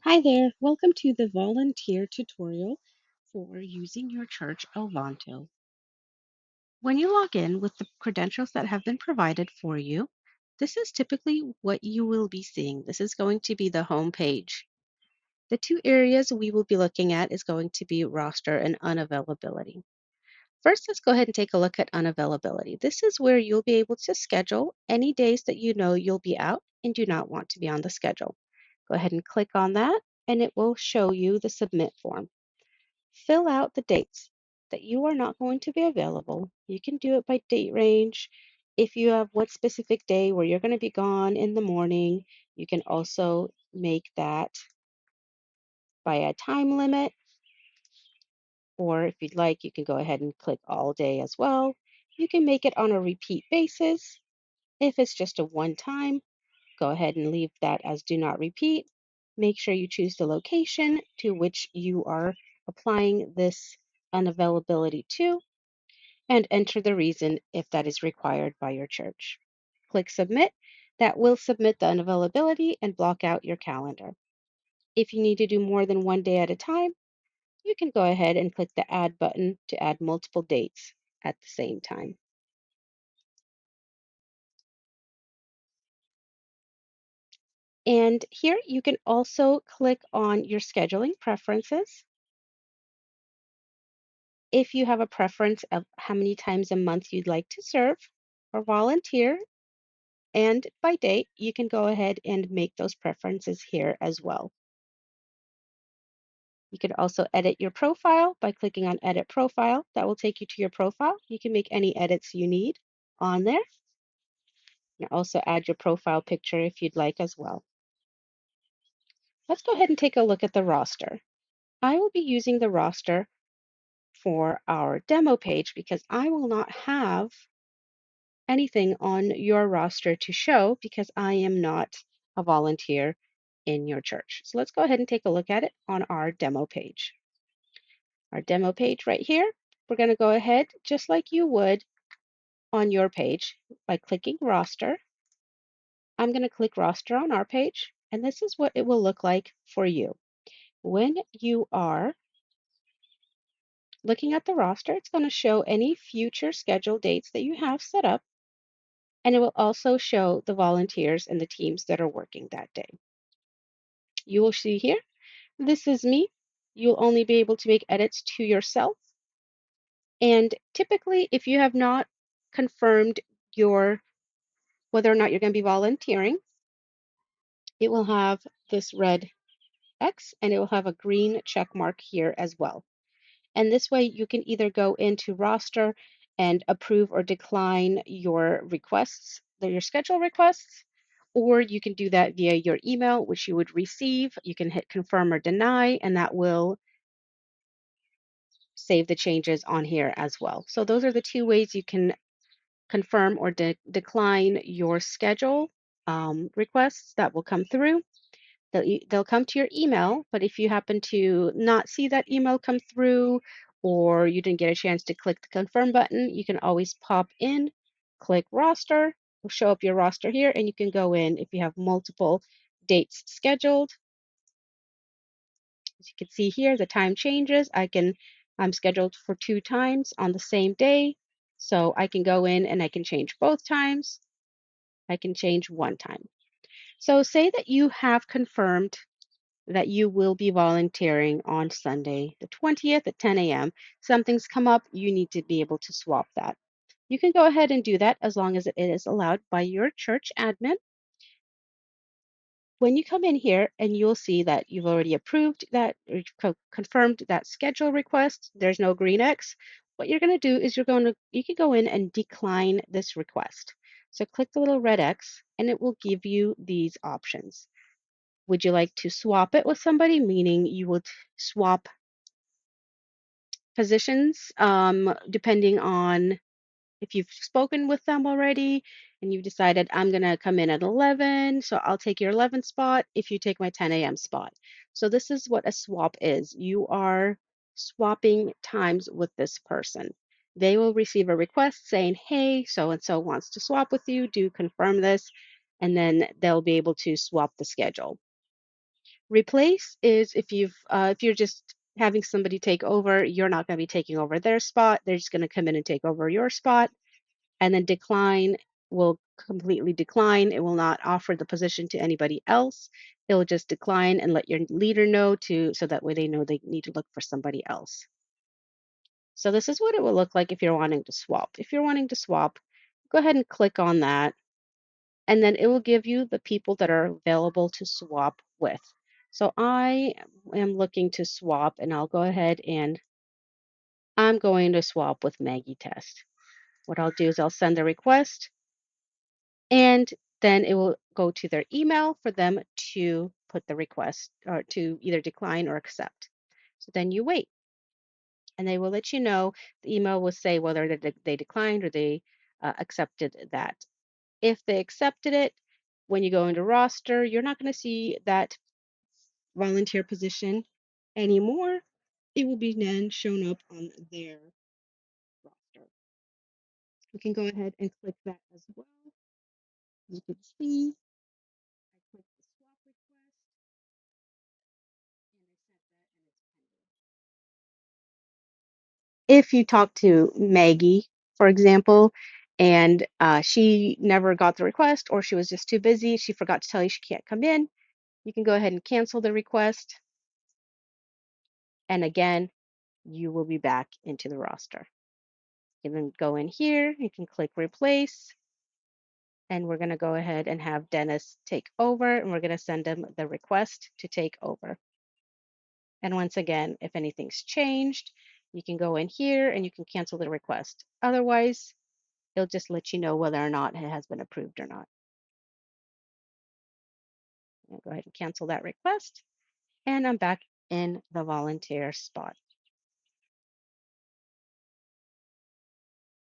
Hi there, welcome to the volunteer tutorial for using your church ELVANTO. When you log in with the credentials that have been provided for you, this is typically what you will be seeing. This is going to be the home page. The two areas we will be looking at is going to be roster and unavailability. First, let's go ahead and take a look at unavailability. This is where you'll be able to schedule any days that you know you'll be out and do not want to be on the schedule. Go ahead and click on that, and it will show you the submit form. Fill out the dates that you are not going to be available. You can do it by date range. If you have one specific day where you're going to be gone in the morning, you can also make that by a time limit. Or if you'd like, you can go ahead and click all day as well. You can make it on a repeat basis. If it's just a one time, go ahead and leave that as do not repeat. Make sure you choose the location to which you are applying this unavailability to and enter the reason if that is required by your church. Click submit. That will submit the unavailability and block out your calendar. If you need to do more than one day at a time, you can go ahead and click the add button to add multiple dates at the same time. And here you can also click on your scheduling preferences. If you have a preference of how many times a month you'd like to serve or volunteer, and by date, you can go ahead and make those preferences here as well. You can also edit your profile by clicking on Edit Profile. That will take you to your profile. You can make any edits you need on there. And also add your profile picture if you'd like as well. Let's go ahead and take a look at the roster. I will be using the roster for our demo page because I will not have anything on your roster to show because I am not a volunteer in your church. So let's go ahead and take a look at it on our demo page. Our demo page right here, we're going to go ahead just like you would on your page by clicking roster. I'm going to click roster on our page, and this is what it will look like for you. When you are looking at the roster, it's going to show any future scheduled dates that you have set up, and it will also show the volunteers and the teams that are working that day. You will see here, this is me. You'll only be able to make edits to yourself. And typically, if you have not confirmed your whether or not you're going to be volunteering, it will have this red X and it will have a green check mark here as well. And this way you can either go into roster and approve or decline your requests, your schedule requests, or you can do that via your email, which you would receive. You can hit confirm or deny, and that will save the changes on here as well. So those are the two ways you can confirm or decline your schedule requests that will come through. They'll come to your email, but if you happen to not see that email come through or you didn't get a chance to click the confirm button, you can always pop in, click roster, will show up your roster here, and you can go in if you have multiple dates scheduled. As you can see here, the time changes. I'm scheduled for 2 times on the same day, so I can go in and I can change both times. I can change one time. So say that you have confirmed that you will be volunteering on Sunday, the 20th at 10 a.m. Something's come up, you need to be able to swap that. You can go ahead and do that as long as it is allowed by your church admin. When you come in here and you'll see that you've already approved that or confirmed that schedule request, there's no green X. What you're going to do is you can go in and decline this request. So click the little red X and it will give you these options. Would you like to swap it with somebody? Meaning you would swap positions depending on if you've spoken with them already and you've decided I'm going to come in at 11, so I'll take your 11 spot if you take my 10 a.m. spot. So this is what a swap is. You are swapping times with this person. They will receive a request saying, hey, so and so wants to swap with you. Do confirm this, and then they'll be able to swap the schedule. Replace is if you're just having somebody take over, you're not going to be taking over their spot. They're just going to come in and take over your spot. And then decline will completely decline. It will not offer the position to anybody else. It will just decline and let your leader know to so that way they know they need to look for somebody else. So this is what it will look like if you're wanting to swap. If you're wanting to swap, go ahead and click on that, and then it will give you the people that are available to swap with. So I am looking to swap, and I'll go ahead and I'm going to swap with Maggie Test. What I'll do is I'll send a request, and then it will go to their email for them to put the request or to either decline or accept. So then you wait, and they will let you know. The email will say whether they declined or they accepted that. If they accepted it, when you go into roster, you're not going to see that volunteer position anymore. It will be then shown up on their roster. You can go ahead and click that as well. You can see I clicked the swap request and I sent that and it's pending. If you talk to Maggie, for example, and she never got the request or she was just too busy, she forgot to tell you she can't come in, you can go ahead and cancel the request. And again, you will be back into the roster. You can then go in here, you can click replace, and we're going to go ahead and have Dennis take over, and we're going to send him the request to take over. And once again, if anything's changed, you can go in here and you can cancel the request. Otherwise, it'll just let you know whether or not it has been approved or not. I'll go ahead and cancel that request, and I'm back in the volunteer spot.